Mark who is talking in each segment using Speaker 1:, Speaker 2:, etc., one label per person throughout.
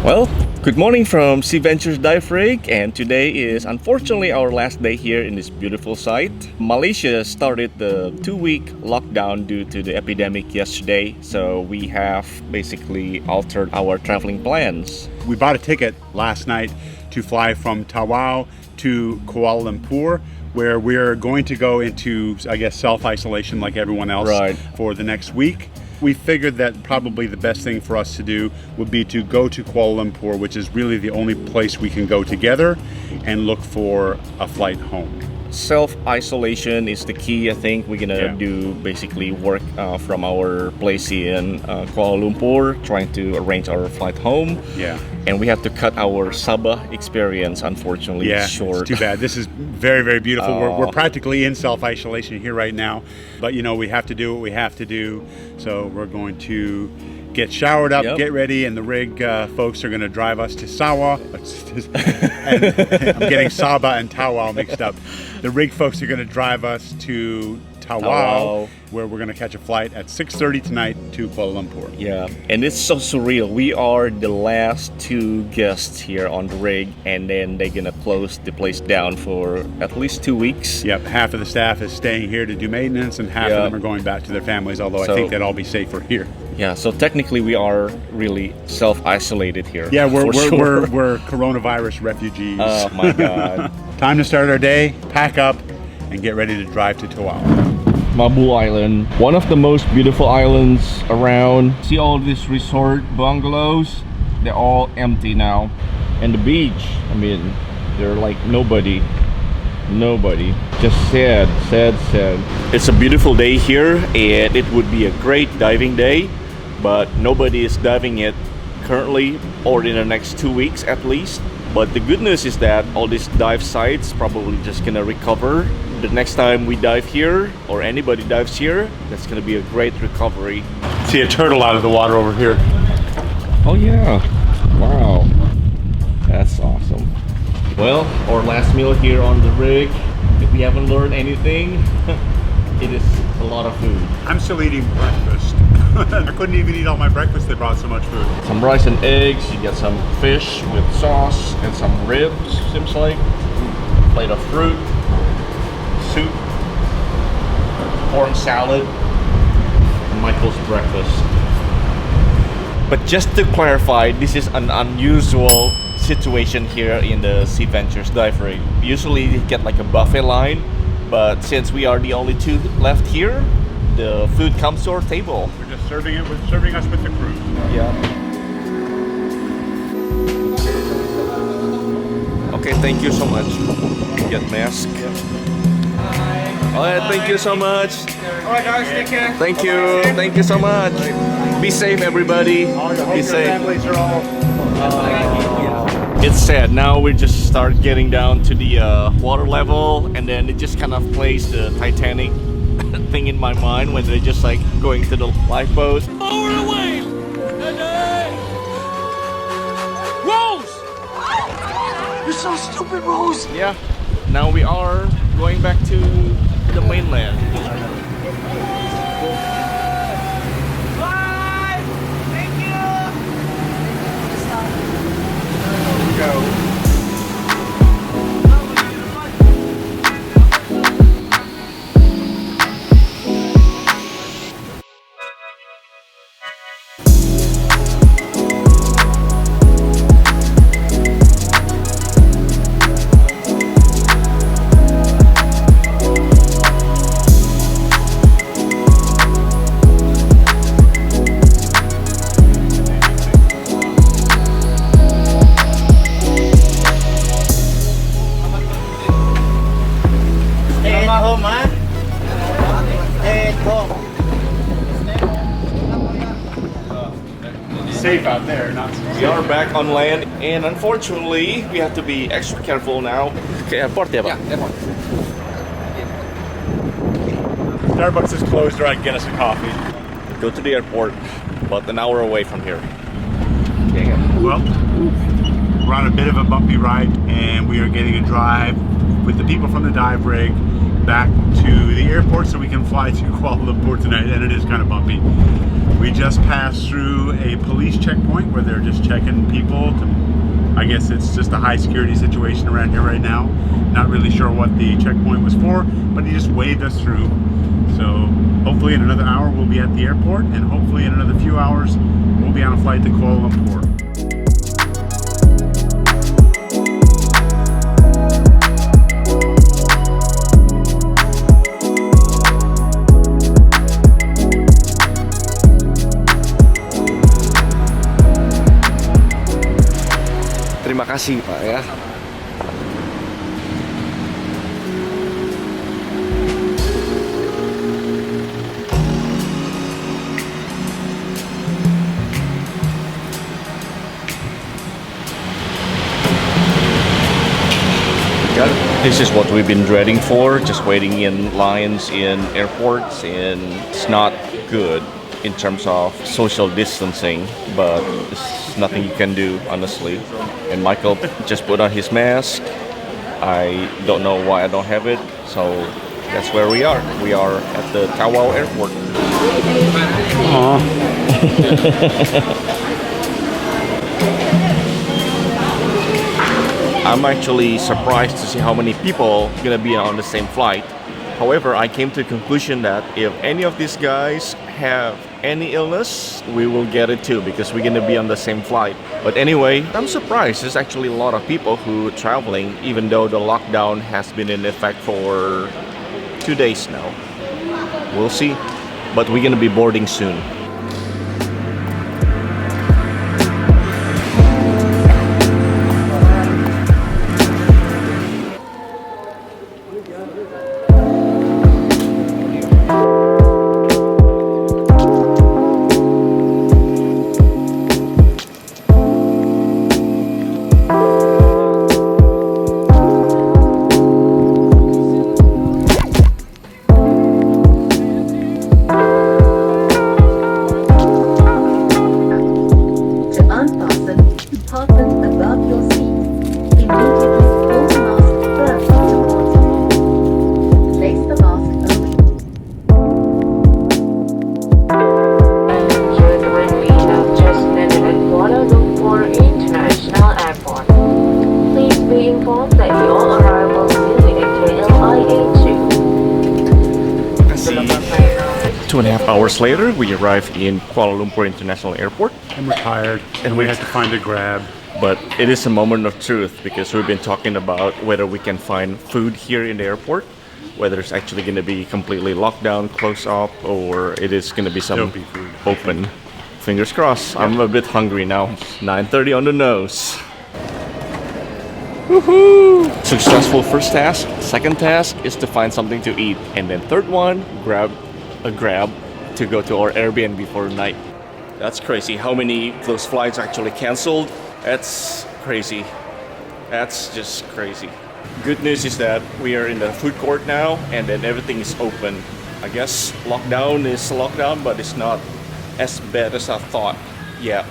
Speaker 1: Well, good morning from Seaventures Dive Rig, and today is unfortunately our last day here in this beautiful site. Malaysia started the 2-week lockdown due to the epidemic yesterday, so we have basically altered our traveling plans.
Speaker 2: We bought a ticket last night to fly from Tawau to Kuala Lumpur, where we're going to go into, I guess, self-isolation like everyone else for the next week. We figured that probably the best thing for us to do would be to go to Kuala Lumpur, which is really the only place we can go together, and look for a flight home.
Speaker 1: Self-isolation is the key. I think we're gonna do basically work from our place in Kuala Lumpur, trying to arrange our flight home. And we have to cut our Sabah experience, unfortunately, short.
Speaker 2: It's too bad. This is very, very beautiful. We're practically in self-isolation here right now, but you know, we have to do what we have to do. So we're going to get showered up, get ready, and the rig folks are going to drive us to Sawa. I'm getting Sabah and Tawau mixed up. The rig folks are going to drive us to Tawau, where we're going to catch a flight at 6:30 tonight to Kuala Lumpur.
Speaker 1: Yeah, and it's so surreal. We are the last 2 guests here on the rig, and then they're going to close the place down for at least 2 weeks.
Speaker 2: Yep, half of the staff is staying here to do maintenance, and half of them are going back to their families, although I think they'd all be safer here.
Speaker 1: Yeah, so technically we are really self-isolated here.
Speaker 2: Yeah, we're coronavirus refugees.
Speaker 1: Oh my God.
Speaker 2: Time to start our day, pack up, and get ready to drive to Tawau.
Speaker 1: Mabu Island, one of the most beautiful islands around. See all these resort bungalows? They're all empty now. And the beach, I mean, they're like nobody. Just sad. It's a beautiful day here, and it would be a great diving day, but nobody is diving it currently or in the next 2 weeks at least. But the good news is that all these dive sites probably just gonna recover. The next time we dive here, or anybody dives here, that's gonna be a great recovery.
Speaker 2: See a turtle out of the water over here.
Speaker 1: Oh yeah, wow, that's awesome. Well, our last meal here on the rig, if we haven't learned anything, it is a lot of food.
Speaker 2: I'm still eating breakfast. I couldn't even eat all my breakfast, they brought so much food.
Speaker 1: Some rice and eggs, you get some fish with sauce and some ribs, seems like. A plate of fruit, soup, corn salad, and Michael's breakfast. But just to clarify, this is an unusual situation here in the Seaventures Dive Rig. Usually you get like a buffet line, but since we are the only 2 left here, the food comes to our table.
Speaker 2: We're just serving us with the crew.
Speaker 1: Yeah. Okay, thank you so much. Get mask. Alright, thank you so much.
Speaker 3: Alright guys, take care.
Speaker 1: Thank you so much. Be safe, everybody. Be safe. It's sad. Now we just start getting down to the water level, and then it just kind of plays the Titanic thing in my mind when they're just like going to the lifeboat.
Speaker 3: Lower away! Rose! You're so stupid, Rose!
Speaker 1: Yeah. Now we are going back to the mainland.
Speaker 3: Bye! Thank you!
Speaker 2: Go. Safe out there, not so
Speaker 1: We are back on land, and unfortunately, we have to be extra careful now. Okay, airport ya, Pak?
Speaker 3: airport.
Speaker 2: Starbucks is closed, or I can get us a coffee.
Speaker 1: Go to the airport, about an hour away from here. Okay.
Speaker 2: Well, we're on a bit of a bumpy ride, and we are getting a drive with the people from the dive rig back to the airport so we can fly to Kuala Lumpur tonight, and it is kind of bumpy. We just passed through a police checkpoint where they're just checking people. I guess it's just a high security situation around here right now. Not really sure what the checkpoint was for, but he just waved us through. So hopefully in another hour we'll be at the airport, and hopefully in another few hours we'll be on a flight to Kuala Lumpur.
Speaker 1: Terima kasih Pak ya. This is what we've been dreading for, just waiting in lines in airports, and it's not good in terms of social distancing, but there's nothing you can do, honestly. And Michael just put on his mask. I don't know why I don't have it, so that's where we are. We are at the Tawau airport. I'm actually surprised to see how many people gonna be on the same flight. However, I came to the conclusion that if any of these guys have any illness, we will get it too, because we're gonna be on the same flight. But anyway, I'm surprised there's actually a lot of people who are traveling, even though the lockdown has been in effect for 2 days now. We'll see, but we're gonna be boarding soon. Hours later, we arrived in Kuala Lumpur International Airport.
Speaker 2: And we're tired, and we had to find a Grab.
Speaker 1: But it is a moment of truth, because we've been talking about whether we can find food here in the airport, whether it's actually going to be completely locked down, closed up, or it is going to be some
Speaker 2: food
Speaker 1: open. Fingers crossed. Yep. I'm a bit hungry now. 9:30 on the nose. Woohoo! Successful first task. Second task is to find something to eat, and then third one, grab a Grab to go to our Airbnb for a night. That's crazy. How many of those flights actually canceled? That's crazy. That's just crazy. Good news is that we are in the food court now, and then everything is open. I guess lockdown is lockdown, but it's not as bad as I thought yet.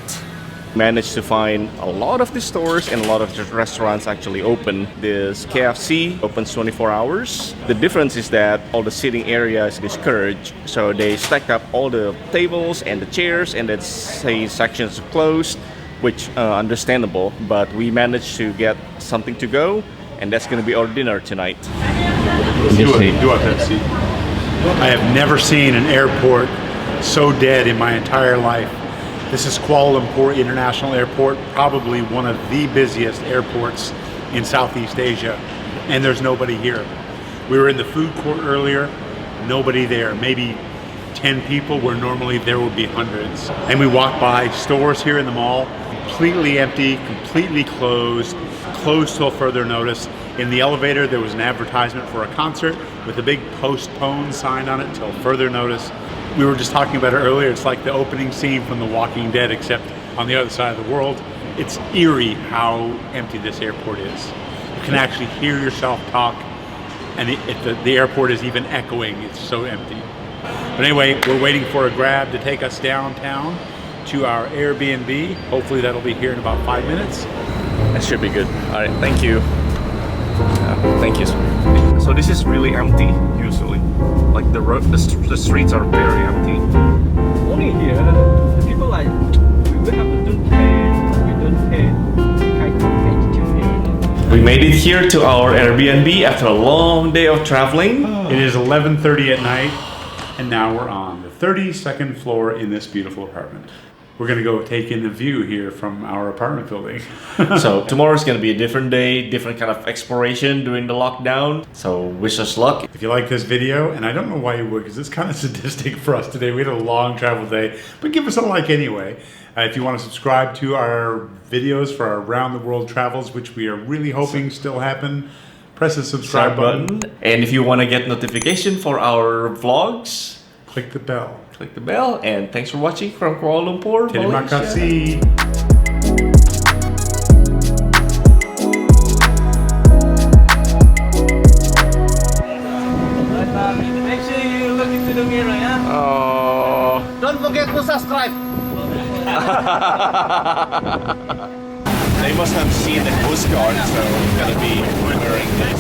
Speaker 1: Managed to find a lot of the stores and a lot of the restaurants actually open. This KFC opens 24 hours. The difference is that all the seating area is discouraged, so they stacked up all the tables and the chairs, and then say sections are closed, which understandable, but we managed to get something to go, and that's going to be our dinner tonight.
Speaker 2: I have never seen an airport so dead in my entire life. This is Kuala Lumpur International Airport, probably one of the busiest airports in Southeast Asia, and there's nobody here. We were in the food court earlier, nobody there, maybe 10 people where normally there would be hundreds. And we walked by stores here in the mall, completely empty, completely closed till further notice. In the elevator there was an advertisement for a concert with a big postpone sign on it till further notice. We were just talking about it earlier, it's like the opening scene from The Walking Dead, except on the other side of the world. It's eerie how empty this airport is. You can actually hear yourself talk, and the airport is even echoing, it's so empty. But anyway, we're waiting for a Grab to take us downtown to our Airbnb. Hopefully that'll be here in about 5 minutes.
Speaker 1: That should be good. All right, thank you. Thank you. So this is really empty usually. Like the streets are very empty. Only
Speaker 4: here, the people like, we have a don't pay, we don't pay kind of attitude here.
Speaker 1: We made it here to our Airbnb after a long day of traveling.
Speaker 2: It is 11:30 at night, and now we're on the 32nd floor in this beautiful apartment. We're gonna go take in the view here from our apartment building.
Speaker 1: So tomorrow's gonna be a different day, different kind of exploration during the lockdown. So wish us luck.
Speaker 2: If you like this video, and I don't know why you would, because it's kind of sadistic for us today. We had a long travel day, but give us a like anyway. If you want to subscribe to our videos for our around the world travels, which we are really hoping still happen, press the subscribe button.
Speaker 1: And if you want to get notification for our vlogs,
Speaker 2: click the bell.
Speaker 1: Click the bell. And thanks for watching from Kuala Lumpur,
Speaker 2: Terima
Speaker 1: Malaysia.
Speaker 2: kasih.
Speaker 4: Make sure you look into the mirror, yeah?
Speaker 1: Oh.
Speaker 3: Don't forget to subscribe.
Speaker 1: They must have seen the Coast Guard, so it's gonna be wearing this.